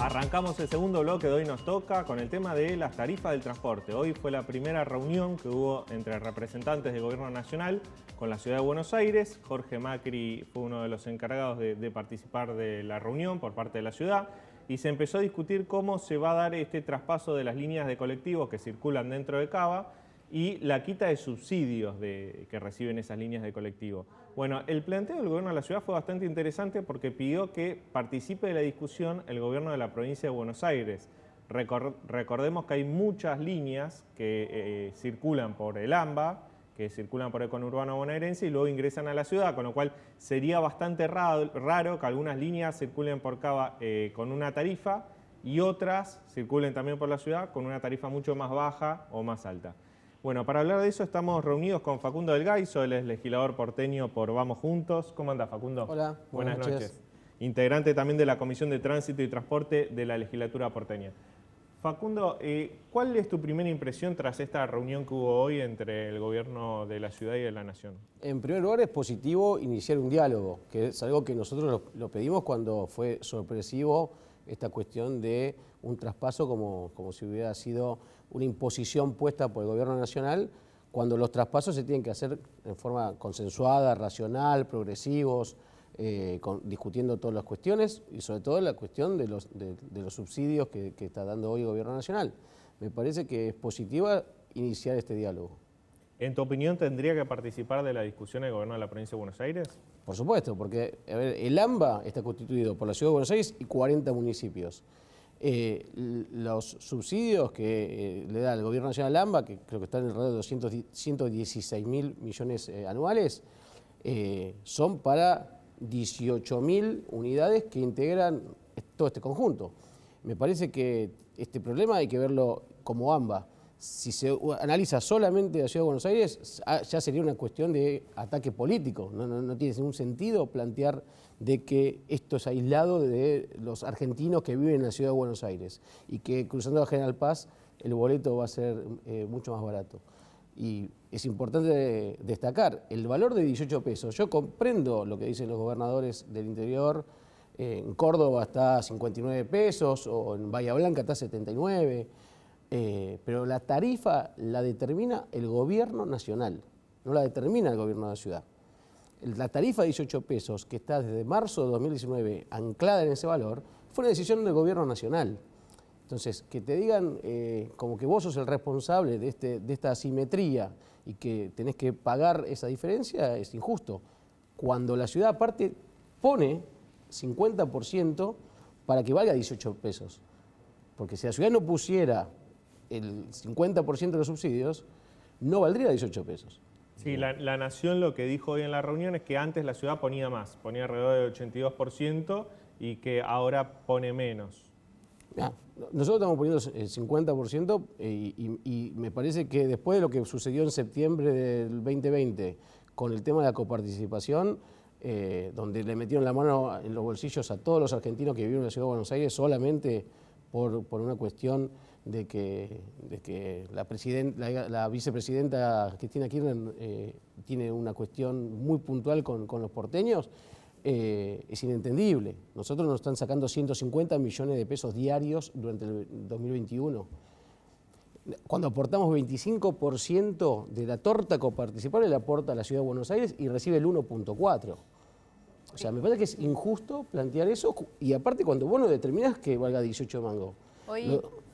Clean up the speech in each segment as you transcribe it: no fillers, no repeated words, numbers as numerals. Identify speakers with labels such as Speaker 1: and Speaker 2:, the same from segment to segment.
Speaker 1: Arrancamos el segundo bloque de Hoy Nos Toca con el tema de las tarifas del transporte. Hoy fue la primera reunión que hubo entre representantes del Gobierno Nacional con la Ciudad de Buenos Aires. Jorge Macri fue uno de los encargados de participar de la reunión por parte de la ciudad y se empezó a discutir cómo se va a dar este traspaso de las líneas de colectivos que circulan dentro de Cava y la quita de subsidios que reciben esas líneas de colectivo. Bueno, el planteo del gobierno de la ciudad fue bastante interesante porque pidió que participe de la discusión el gobierno de la provincia de Buenos Aires. Recordemos que hay muchas líneas que circulan por el AMBA, que circulan por el conurbano bonaerense y luego ingresan a la ciudad, con lo cual sería bastante raro que algunas líneas circulen por Cava con una tarifa y otras circulen también por la ciudad con una tarifa mucho más baja o más alta. Bueno, para hablar de eso estamos reunidos con Facundo Del Gaizo, él es legislador porteño por Vamos Juntos. ¿Cómo anda, Facundo?
Speaker 2: Hola, buenas noches.
Speaker 1: Integrante también de la Comisión de Tránsito y Transporte de la legislatura porteña. Facundo, ¿cuál es tu primera impresión tras esta reunión que hubo hoy entre el gobierno de la ciudad y de la nación? En
Speaker 2: primer lugar, es positivo iniciar un diálogo, que es algo que nosotros lo pedimos cuando fue sorpresivo esta cuestión de un traspaso como si hubiera sido una imposición puesta por el gobierno nacional, cuando los traspasos se tienen que hacer en forma consensuada, racional, progresivos, discutiendo todas las cuestiones y sobre todo la cuestión de los subsidios que está dando hoy el gobierno nacional. Me parece que es positiva iniciar este diálogo.
Speaker 1: ¿En tu opinión tendría que participar de la discusión el gobierno de la provincia de Buenos Aires?
Speaker 2: Por supuesto, porque a ver, el AMBA está constituido por la Ciudad de Buenos Aires y 40 municipios. Los subsidios que le da el gobierno nacional al AMBA, que creo que están alrededor de 116.000 millones anuales, son para 18.000 unidades que integran todo este conjunto. Me parece que este problema hay que verlo como AMBA. Si se analiza solamente la Ciudad de Buenos Aires, ya sería una cuestión de ataque político. No tiene ningún sentido plantear de que esto es aislado de los argentinos que viven en la Ciudad de Buenos Aires y que cruzando la General Paz el boleto va a ser mucho más barato. Y es importante destacar el valor de 18 pesos. Yo comprendo lo que dicen los gobernadores del interior. En Córdoba está a 59 pesos o en Bahía Blanca está a 79. Pero la tarifa la determina el gobierno nacional, no la determina el gobierno de la ciudad. La tarifa de 18 pesos, que está desde marzo de 2019 anclada en ese valor, fue una decisión del gobierno nacional. Entonces, que te digan como que vos sos el responsable de esta asimetría y que tenés que pagar esa diferencia es injusto. Cuando la ciudad aparte pone 50% para que valga 18 pesos. Porque si la ciudad no pusiera el 50% de los subsidios, no valdría 18 pesos.
Speaker 1: Sí, la Nación lo que dijo hoy en la reunión es que antes la ciudad ponía más, ponía alrededor del 82% y que ahora pone menos.
Speaker 2: Nosotros estamos poniendo el 50% y me parece que después de lo que sucedió en septiembre del 2020 con el tema de la coparticipación, donde le metieron la mano en los bolsillos a todos los argentinos que viven en la Ciudad de Buenos Aires solamente por una cuestión de que la vicepresidenta Cristina Kirchner tiene una cuestión muy puntual con los porteños, es inentendible. Nosotros nos están sacando 150 millones de pesos diarios durante el 2021. Cuando aportamos 25% de la torta coparticipable, la aporta a la Ciudad de Buenos Aires y recibe el 1.4%. O sea, me parece que es injusto plantear eso y aparte cuando vos no determinás que valga 18 mangos.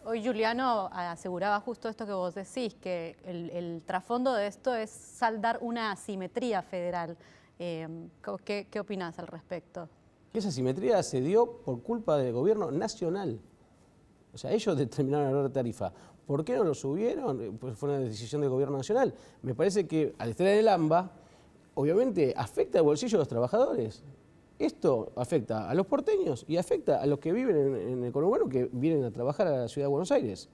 Speaker 3: Hoy Giuliano aseguraba justo esto que vos decís, que el trasfondo de esto es saldar una asimetría federal. ¿Qué opinás al respecto?
Speaker 2: Esa asimetría se dio por culpa del gobierno nacional. O sea, ellos determinaron el valor de tarifa. ¿Por qué no lo subieron? Pues fue una decisión del gobierno nacional. Me parece que al estar en el AMBA, obviamente afecta el bolsillo de los trabajadores. Esto afecta a los porteños y afecta a los que viven en el conurbano que vienen a trabajar a la Ciudad de Buenos Aires.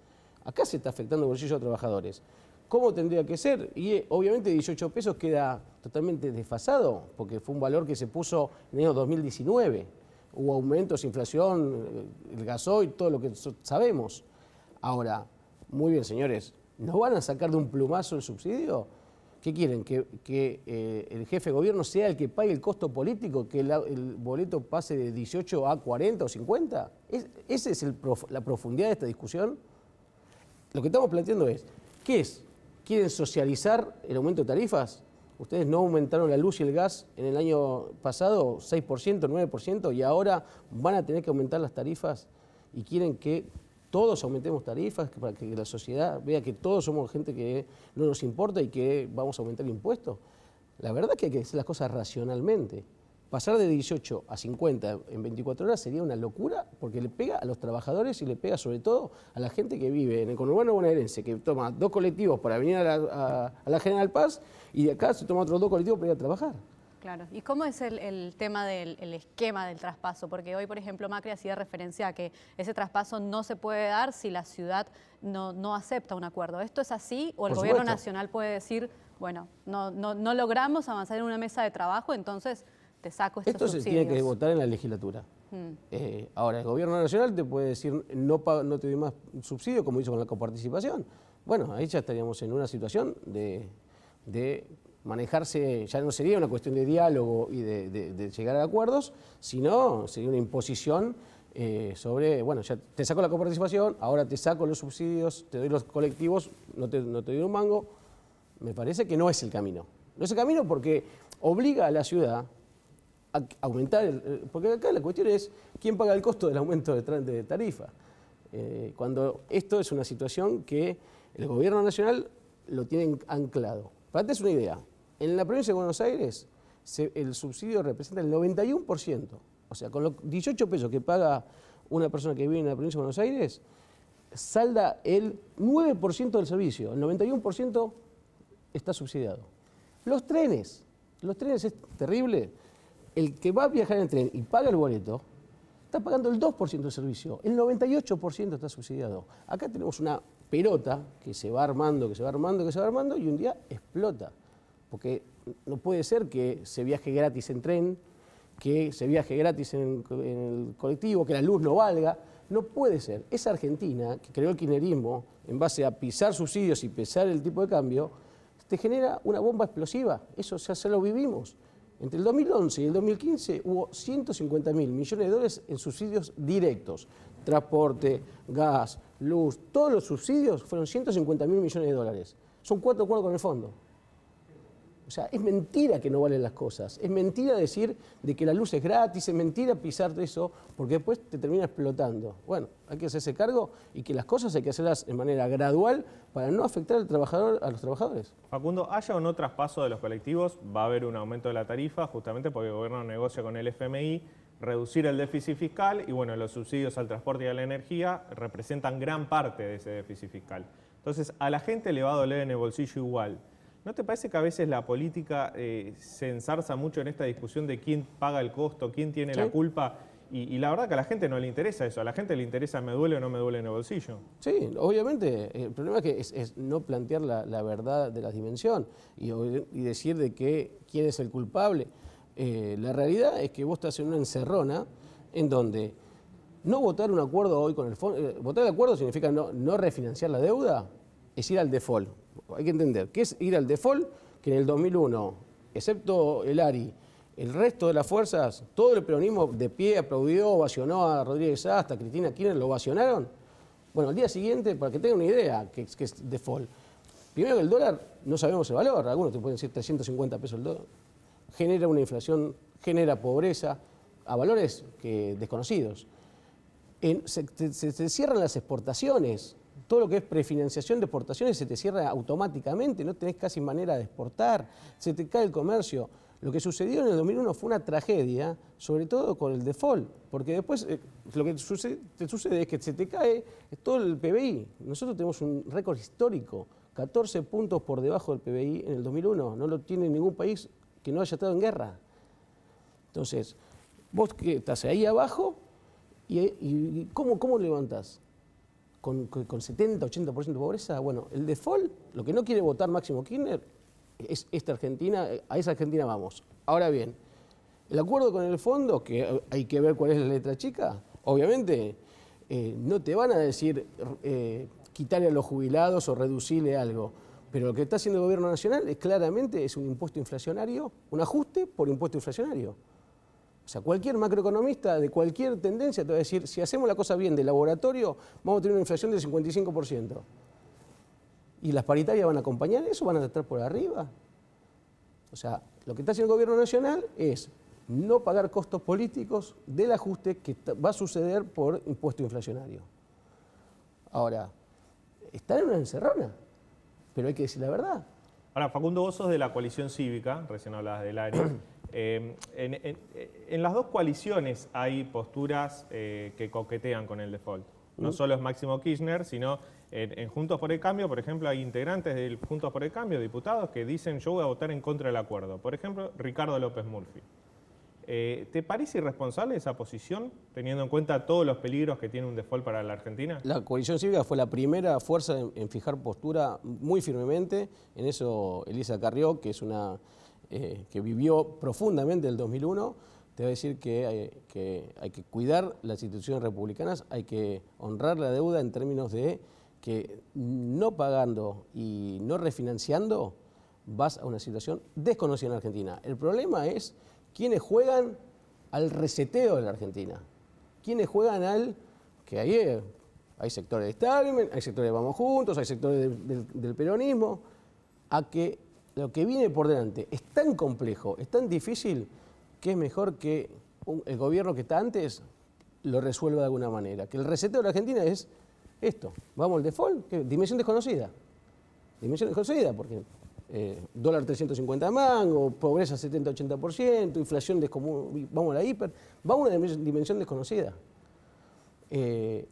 Speaker 2: Acá se está afectando el bolsillo de los trabajadores. ¿Cómo tendría que ser? Y obviamente 18 pesos queda totalmente desfasado, porque fue un valor que se puso en el año 2019. Hubo aumentos, inflación, el gasoil, todo lo que sabemos. Ahora, muy bien, señores, ¿nos van a sacar de un plumazo el subsidio? ¿Qué quieren? ¿Que el jefe de gobierno sea el que pague el costo político? ¿Que el boleto pase de 18 a 40 o 50? ¿Esa es la profundidad de esta discusión? Lo que estamos planteando es, ¿qué es? ¿Quieren socializar el aumento de tarifas? Ustedes no aumentaron la luz y el gas en el año pasado 6%, 9%, y ahora van a tener que aumentar las tarifas y quieren que todos aumentemos tarifas para que la sociedad vea que todos somos gente que no nos importa y que vamos a aumentar impuestos. La verdad es que hay que hacer las cosas racionalmente. Pasar de 18 a 50 en 24 horas sería una locura porque le pega a los trabajadores y le pega sobre todo a la gente que vive en el conurbano bonaerense, que toma 2 colectivos para venir a la General Paz y de acá se toma otros 2 colectivos para ir a trabajar.
Speaker 3: Claro. ¿Y cómo es el tema del esquema del traspaso? Porque hoy, por ejemplo, Macri hacía referencia a que ese traspaso no se puede dar si la ciudad no acepta un acuerdo. ¿Esto es así? ¿O el gobierno nacional puede decir, bueno, no logramos avanzar en una mesa de trabajo, entonces te saco estos subsidios?
Speaker 2: Esto se tiene que votar en la legislatura. Ahora, el gobierno nacional te puede decir, no te doy más subsidio, como hizo con la coparticipación. Bueno, ahí ya estaríamos en una situación de manejarse, ya no sería una cuestión de diálogo y de llegar a acuerdos, sino sería una imposición sobre, bueno, ya te saco la coparticipación, ahora te saco los subsidios, te doy los colectivos, no te doy un mango. Me parece que no es el camino. No es el camino porque obliga a la ciudad a aumentar, porque acá la cuestión es quién paga el costo del aumento de tarifa. Cuando esto es una situación que el gobierno nacional lo tiene anclado. Para que te des una idea, en la provincia de Buenos Aires el subsidio representa el 91%. O sea, con los 18 pesos que paga una persona que vive en la provincia de Buenos Aires, salda el 9% del servicio, el 91% está subsidiado. Los trenes es terrible. El que va a viajar en tren y paga el boleto, está pagando el 2% del servicio, el 98% está subsidiado. Acá tenemos una pelota que se va armando, que se va armando, que se va armando y un día explota. Porque no puede ser que se viaje gratis en tren, que se viaje gratis en el colectivo, que la luz no valga. No puede ser. Esa Argentina, que creó el kirchnerismo en base a pisar subsidios y pisar el tipo de cambio, te genera una bomba explosiva. Eso ya se lo vivimos. Entre el 2011 y el 2015 hubo 150.000 millones de dólares en subsidios directos. Transporte, gas, luz, todos los subsidios fueron 150.000 millones de dólares. Son 4 acuerdos con el fondo. O sea, es mentira que no valen las cosas. Es mentira decir de que la luz es gratis, es mentira pisar de eso, porque después te termina explotando. Bueno, hay que hacerse cargo y que las cosas hay que hacerlas de manera gradual para no afectar al trabajador, a los trabajadores.
Speaker 1: Facundo, haya o no traspaso de los colectivos, va a haber un aumento de la tarifa, justamente porque el gobierno negocia con el FMI, reducir el déficit fiscal y bueno, los subsidios al transporte y a la energía representan gran parte de ese déficit fiscal. Entonces, a la gente le va a doler en el bolsillo igual. ¿No te parece que a veces la política se ensarza mucho en esta discusión de quién paga el costo, quién tiene la culpa? Y la verdad que a la gente no le interesa eso, a la gente le interesa me duele o no me duele en el bolsillo.
Speaker 2: Sí, obviamente. El problema es no plantear la verdad de la dimensión y decir de que quién es el culpable. La realidad es que vos estás en una encerrona en donde no votar un acuerdo hoy con el fondo, votar el acuerdo significa no refinanciar la deuda, es ir al default. Hay que entender qué es ir al default, que en el 2001, excepto el ARI, el resto de las fuerzas, todo el peronismo de pie aplaudió, ovacionó a Rodríguez Asta, a Cristina Kirchner, lo ovacionaron. Bueno, al día siguiente, para que tengan una idea, que es default. Primero que el dólar, no sabemos el valor, algunos te pueden decir 350 pesos el dólar. Genera una inflación, genera pobreza, a valores desconocidos. Se cierran las exportaciones. Todo lo que es prefinanciación de exportaciones se te cierra automáticamente, no tenés casi manera de exportar, se te cae el comercio. Lo que sucedió en el 2001 fue una tragedia, sobre todo con el default, porque después lo que te sucede es que se te cae todo el PBI. Nosotros tenemos un récord histórico, 14 puntos por debajo del PBI en el 2001, no lo tiene ningún país que no haya estado en guerra. Entonces, vos que estás ahí abajo, ¿y cómo levantás? Con 70, 80% de pobreza. Bueno, el default, lo que no quiere votar Máximo Kirchner, es esta Argentina, a esa Argentina vamos. Ahora bien, el acuerdo con el fondo, que hay que ver cuál es la letra chica, obviamente no te van a decir quitarle a los jubilados o reducirle algo, Pero lo que está haciendo el gobierno nacional es claramente un impuesto inflacionario, un ajuste por impuesto inflacionario. O sea, cualquier macroeconomista de cualquier tendencia te va a decir, si hacemos la cosa bien de laboratorio, vamos a tener una inflación del 55%. ¿Y las paritarias van a acompañar eso? ¿Van a estar por arriba? O sea, lo que está haciendo el gobierno nacional es no pagar costos políticos del ajuste que va a suceder por impuesto inflacionario. Ahora, están en una encerrona, pero hay que decir la verdad.
Speaker 1: Ahora, Facundo, vos sos de la coalición cívica, recién hablabas del área. En las dos coaliciones hay posturas que coquetean con el default. No solo es Máximo Kirchner, sino en Juntos por el Cambio, por ejemplo, hay integrantes del Juntos por el Cambio, diputados, que dicen yo voy a votar en contra del acuerdo. Por ejemplo, Ricardo López Murphy. ¿Te parece irresponsable esa posición, teniendo en cuenta todos los peligros que tiene un default para la Argentina?
Speaker 2: La coalición cívica fue la primera fuerza en fijar postura muy firmemente. En eso Elisa Carrió, que es una que vivió profundamente el 2001, te va a decir que hay que cuidar las instituciones republicanas, hay que honrar la deuda en términos de que no pagando y no refinanciando vas a una situación desconocida en Argentina. El problema es quienes juegan al reseteo de la Argentina, quienes juegan que ahí hay sectores de establishment, hay sectores de Vamos Juntos, hay sectores del peronismo, a que lo que viene por delante es tan complejo, es tan difícil, que es mejor que el gobierno que está antes lo resuelva de alguna manera. Que el reseteo de la Argentina es esto, vamos al default, dimensión desconocida. Dimensión desconocida, porque dólar 350 mangos, pobreza 70-80%, inflación descomunal, vamos a la hiper, vamos a una dimensión desconocida.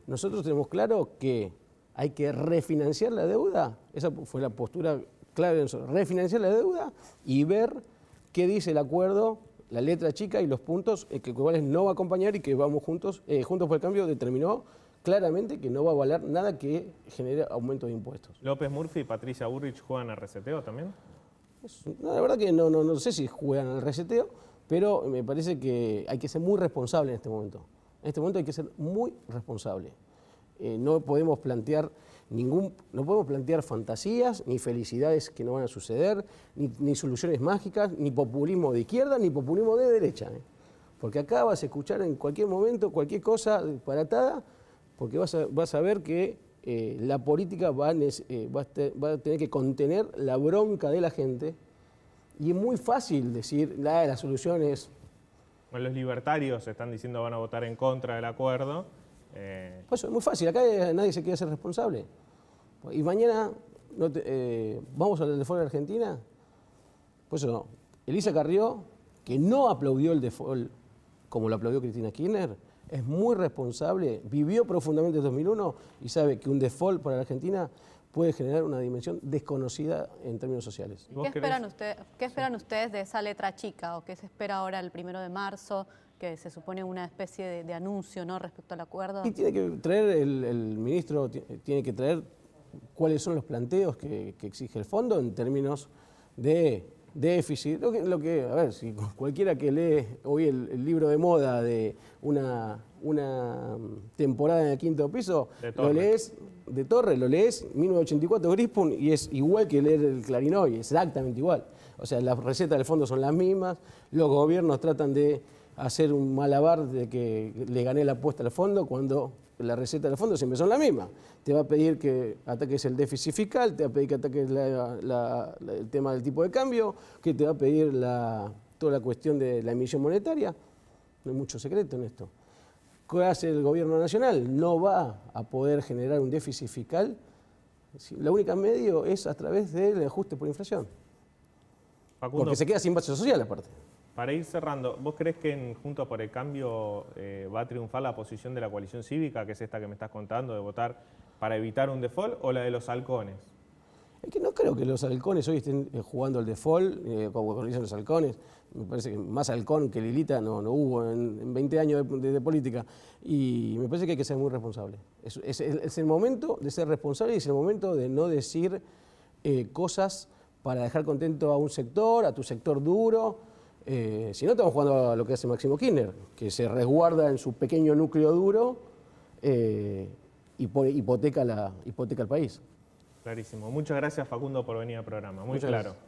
Speaker 2: Nosotros tenemos claro que hay que refinanciar la deuda, esa fue la postura clave, refinanciar la deuda y ver qué dice el acuerdo, la letra chica y los puntos que cuales no va a acompañar y que vamos juntos por el Cambio determinó claramente que no va a valer nada que genere aumento de impuestos.
Speaker 1: ¿López Murphy y Patricia Bullrich juegan al reseteo también?
Speaker 2: No, la verdad que no sé si juegan al reseteo, pero me parece que hay que ser muy responsable en este momento. En este momento hay que ser muy responsable. No podemos plantear fantasías, ni felicidades que no van a suceder, ni soluciones mágicas, ni populismo de izquierda, ni populismo de derecha. Porque acá vas a escuchar en cualquier momento cualquier cosa disparatada, porque vas a ver que la política va a tener que contener la bronca de la gente, y es muy fácil decir, la solución es...
Speaker 1: Bueno, los libertarios están diciendo van a votar en contra del acuerdo.
Speaker 2: Pues es muy fácil, acá nadie se quiere hacer responsable. Y mañana vamos al default de Argentina. Pues eso no. Elisa Carrió, que no aplaudió el default como lo aplaudió Cristina Kirchner, es muy responsable, vivió profundamente el 2001 y sabe que un default para la Argentina puede generar una dimensión desconocida en términos sociales.
Speaker 3: ¿Qué esperan ustedes de esa letra chica o qué se espera ahora el 1 de marzo? Que se supone una especie de anuncio, ¿no?, respecto al acuerdo. Y
Speaker 2: tiene que traer, el ministro tiene que traer cuáles son los planteos que exige el fondo en términos de déficit. A ver, si cualquiera que lee hoy el libro de moda de una temporada en el quinto piso, lo lees de Torres, lo lees 1984 Grispun y es igual que leer el Clarín hoy, exactamente igual. O sea, las recetas del fondo son las mismas, los gobiernos tratan de hacer un malabar de que le gané la apuesta al fondo cuando la receta del fondo siempre son la misma. Te va a pedir que ataques el déficit fiscal, te va a pedir que ataques el tema del tipo de cambio, que te va a pedir toda la cuestión de la emisión monetaria. No hay mucho secreto en esto. ¿Qué hace el gobierno nacional? No va a poder generar un déficit fiscal. La única medio es a través del ajuste por inflación.
Speaker 1: Facundo,
Speaker 2: porque se queda sin base social aparte.
Speaker 1: Para ir cerrando, ¿vos crees que en Juntos por el Cambio va a triunfar la posición de la coalición cívica, que es esta que me estás contando, de votar para evitar un default, o la de los halcones?
Speaker 2: Es que no creo que los halcones hoy estén jugando al default, como dicen los halcones. Me parece que más halcón que Lilita no hubo en 20 años de política. Y me parece que hay que ser muy responsable. Es el momento de ser responsable y es el momento de no decir cosas para dejar contento a un sector, a tu sector duro. Si no, estamos jugando a lo que hace Máximo Kirchner, que se resguarda en su pequeño núcleo duro, hipoteca el país.
Speaker 1: Clarísimo. Muchas gracias, Facundo, por venir al programa. Muy
Speaker 2: Muchas
Speaker 1: claro.
Speaker 2: gracias.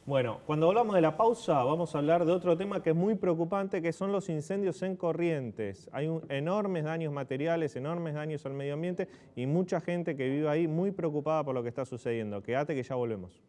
Speaker 1: Bueno, cuando hablamos de la pausa, vamos a hablar de otro tema que es muy preocupante, que son los incendios en Corrientes. Hay enormes daños materiales, enormes daños al medio ambiente y mucha gente que vive ahí muy preocupada por lo que está sucediendo. Quédate que ya volvemos.